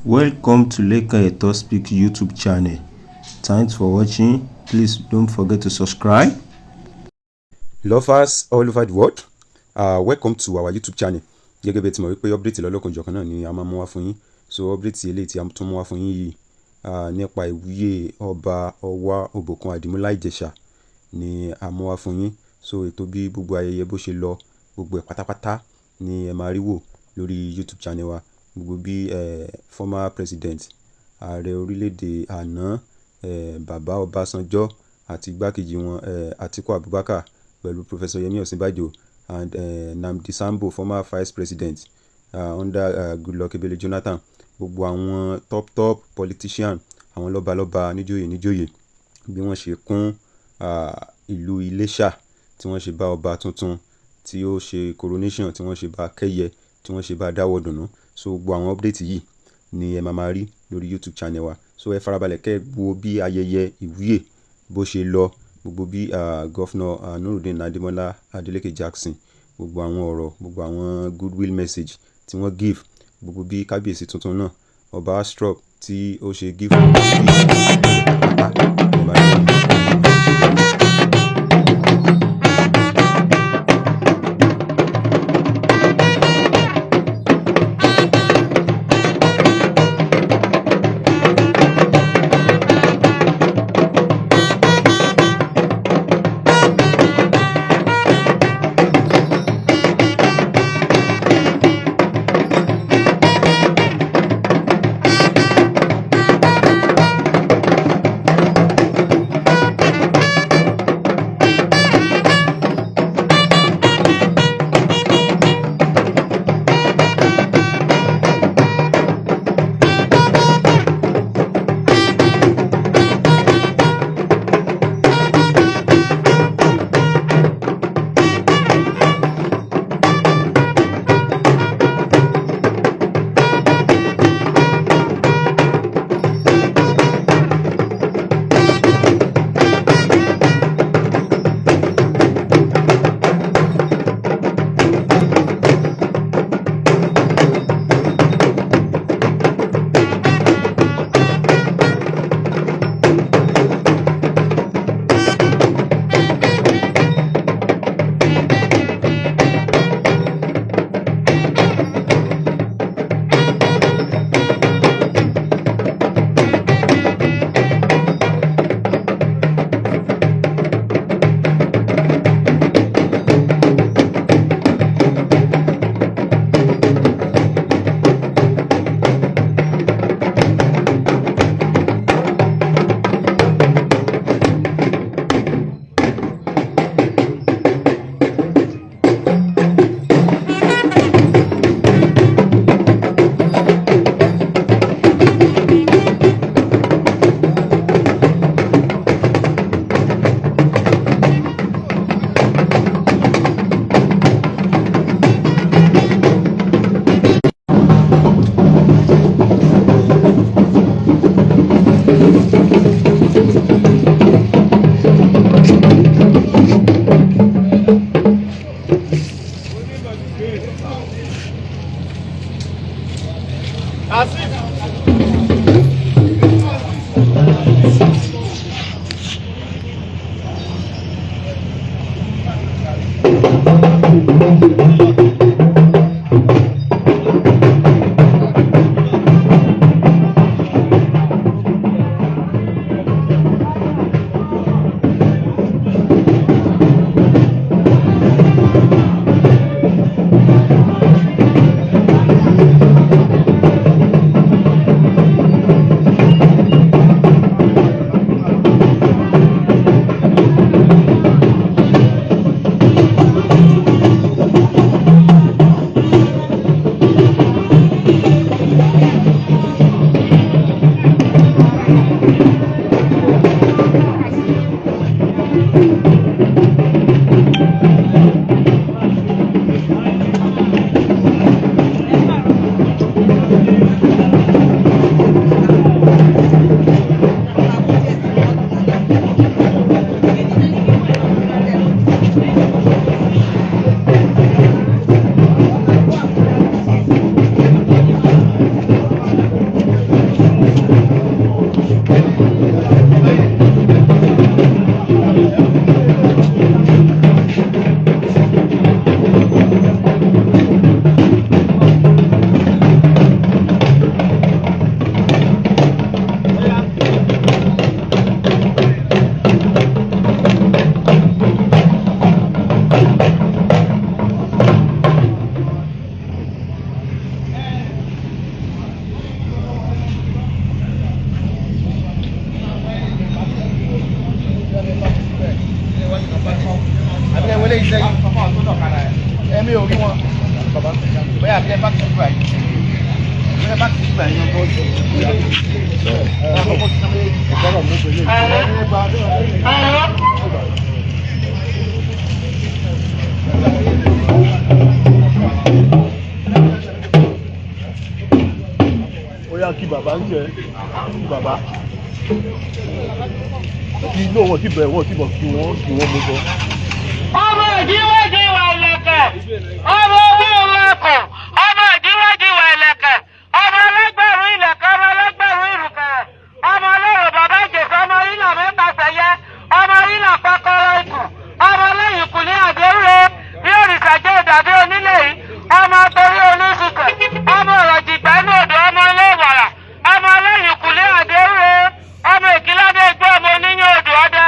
Welcome to Leka Eto Speak YouTube channel. Thanks for watching. Please don't forget to subscribe. Lovers all over the world, welcome to our YouTube channel. Gẹ́gẹ́ bí ti mọ̀ wípé update lọ́lọ́kanjọ̀kan náà ni a máa mú wá fún yín. So update eléyìí tí a tún mú wá fún yín yìí nípa ìwúyè ọba Ọwá Òbòkun Àdìmúlà Ìjẹ̀ṣà ni a mú wá fún yín. So ètò bí gbogbo ayẹyẹ bó ṣe lọ, gbogbo ẹ̀ pátápátá ni ẹ máa rí wò lórí YouTube channel wa. Gbogbo bí former president, ààrẹ orílẹ̀-èdè àná, bàbá Ọbásanjọ́ àti igbákejì wọn Atiku Abubakar pẹ̀lú Professor Yemi Osinbajo and Nnamdi Sambo, former vice president under Goodluck Ebele Jonathan. Gbogbo àwọn top politician, àwọn lọ́balọ́ba níjòyè bí wọ́n ṣe kún ìlú Iléṣà, tí wọ́n ṣe bá ọba tuntun tí ó ṣe coronation, tí wọ́n ṣe bá kẹ́yẹ, tí wọ́n ṣe bá dáwọ́ dùnú. So gbogbo àwọn update yìí ni ẹ máa rí lórí YouTube channel wa. So ẹ farabalẹ̀ kẹ́ wo bí ayẹyẹ ìwúyè bó ṣe lọ, gbogbo bí Governor Nurudeen Ademola Adeleke Jackson, gbogbo àwọn ọ̀rọ̀, gbogbo àwọn goodwill message tí wọ́n give, gbogbo bí kábíyèsí tuntun náà ọba Astrop tí ó ṣe give Oya kí bàbá ń jẹ bàbá kí inú wọn ti bẹ̀rẹ̀ wọn ti bọ̀ kí wọ́n mú bọ́. ọmọ ìdíwọ́dì wà lẹ̀kẹ̀ ọmọ owó lẹ̀kọ̀ ọmọ ìdíwọ́dì wà lẹ̀kẹ̀ ọmọ ẹlẹ́gbẹ̀rún ilẹ̀kẹ̀ ọmọ ẹlẹ́gbẹ̀rún ìrùkẹ̀rẹ̀ ọmọ ọlọ́run bàbá ìjẹ̀sọ́ ọmọ ìlà mẹ́ta sẹ̀yẹ ọmọ ìlà kọ́kọ́rọ́ ikùn ọmọ lẹ́yìn kùlé àdéhùrè bí òrìṣà jẹ́ ìdàbí onílé yìí ọmọ torí oníṣùkẹ̀ ọmọ ọ̀rọ̀ jìgbà inú odò ọmọ ilé ìwàrà ọmọ lẹ́yìn kùlé àdéhùrè ọmọ ìkìládé gbé ọmọ oníyàn odò ọdẹ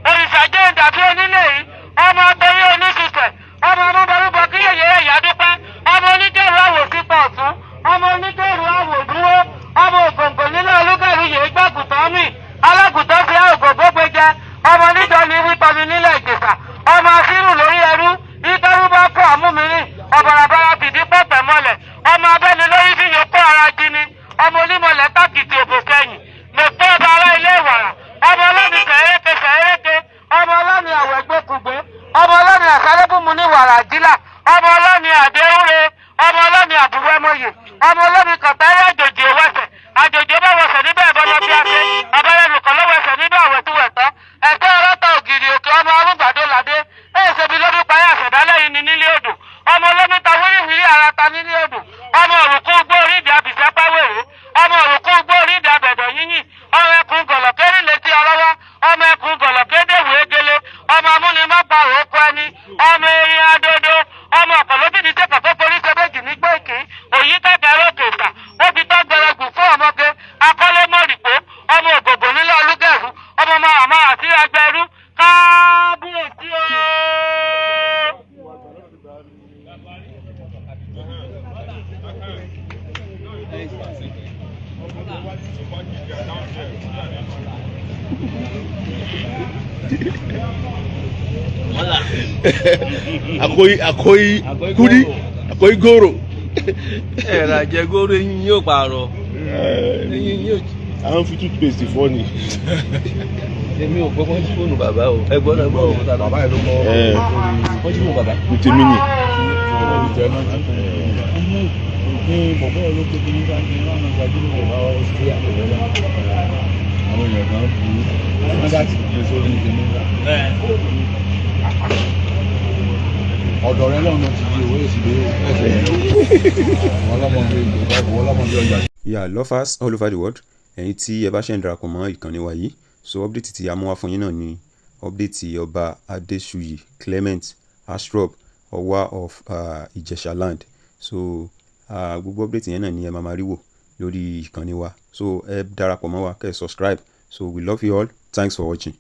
òrìṣà jẹ́ ìdàbí onílé yìí ọmọ torí oníṣùkẹ̀ ọmọ ọmọbọrúbọ kí yèyé ẹ̀yà dúpẹ́ ọmọ oníkẹ́rù àwò sípò ọ̀tún ọmọ oníkẹ́rù àwò dúró ọmọ ògòǹgò nílẹ̀ olúkẹ̀rù yèé gbàgùtàn mì alágùtàn fi àgògbó gbẹjẹ ọmọ onídọ̀ọ́ni wípọnmi nílẹ̀ ìjẹ̀ṣà ọmọ asírù lórí ẹrú ìtẹ́rú bá kọ́ àmúmìírí ọ̀bàràbàrà fìdí pẹ̀pẹ̀ mọ́lẹ̀ ọmọ abẹ́ni lórí fi yòókù ara jíní ọmọ onímọ̀lẹ̀ tákìtì òbò kẹ́yìn mẹ̀pẹ́ ọba ará ilé ìwàrà ọmọ ọlọ́ni sẹ̀ẹ́rẹ́kẹ ọmọ ọlọ́ni àwẹ̀gbẹ́kùgbé ọmọ ọlọ́ni àsálẹ́bùnmu ní wàrà jílà ọmọ ọlọ́ni àdéhùrè ọmọ ọlọ́ni àbúwẹ́mọyè ọmọ ọlọ́ni kọ̀tẹ́rẹ́ àjòjì òwẹ̀sẹ̀ àjòjì bá wọ̀sẹ̀ níbẹ̀ ìbọnà bí a ṣe abẹ́rẹ́ nìkan ló wẹ̀sẹ̀ níbẹ̀ àwẹ̀túwẹ̀tọ́ ẹ̀kẹ́ ọlọ́tọ̀ ògiri òkè ọmọ arúgbàdo làdé èsèbi lóbi parí àṣẹ̀dálẹ̀ yìí ní nílé odò ọmọ olómìta wíríwírí ara ta nílé odò ọmọ òrùkú gbó orídìí àbìsẹ́pá wèrè ọmọ òrùkú gbó orídìí àbẹ̀dọ̀ yíyìn ọmọ ẹkùn gọ̀lọ̀kẹ́rì létí ọlọ́wọ́ ọmọ ẹkùn gọ̀lọ̀kẹ́dẹ̀ wéégele ọmọ amúnimọ́pa òkú ẹni ọmọ erin adodo ọmọ ọ̀pọ̀lọ́bìnrin tẹ̀kọ̀ tó forí sẹ́bẹ̀jì ní gbòkè òyì kẹ̀kẹ́ lókè ìta ó fi tọ́ gbẹrẹgùn fún ọmọge akọ́lé mọ́rìpó ọmọ ògògbò nílẹ̀ olúgẹ̀rú ọmọ màmá àti ẹgbẹ̀rú kábíyèsí o. Akoyi kudi akoyi goro. Ẹ̀rọ àjẹgóró eyín yóò pààrọ̀. Eyín yóò. Àwọn fi toothpaste fọ́ ni. Èmi ò gbọ́ fún fóònù bàbá o. Ẹ gbọ́dọ̀ gbọ́ òun tàbí bàbá yẹn ló mọ wọ́n ti mú bàbá. Ní tèmi ni. Ọ̀dọ̀ rẹ lọ́nà ti di owó èsì dé ọlọ́mọdé ọjà. Yeah, lovers all over the world, ẹ̀yin tí ẹ bá ṣe ń darapọ̀ mọ́ ìkànnì wa yìí, so update tí a mú wá fún yín náà ni update ọba Adéṣuyì Clement Astrop Ọwá of Ìjẹ̀ṣà land. So gbogbo update yẹn náà ni ẹ máa rí wò lórí ìkànnì wa, so ẹ darapọ̀ mọ́ wa kẹ́ ẹ subscribe. So we love you all, thanks for watching.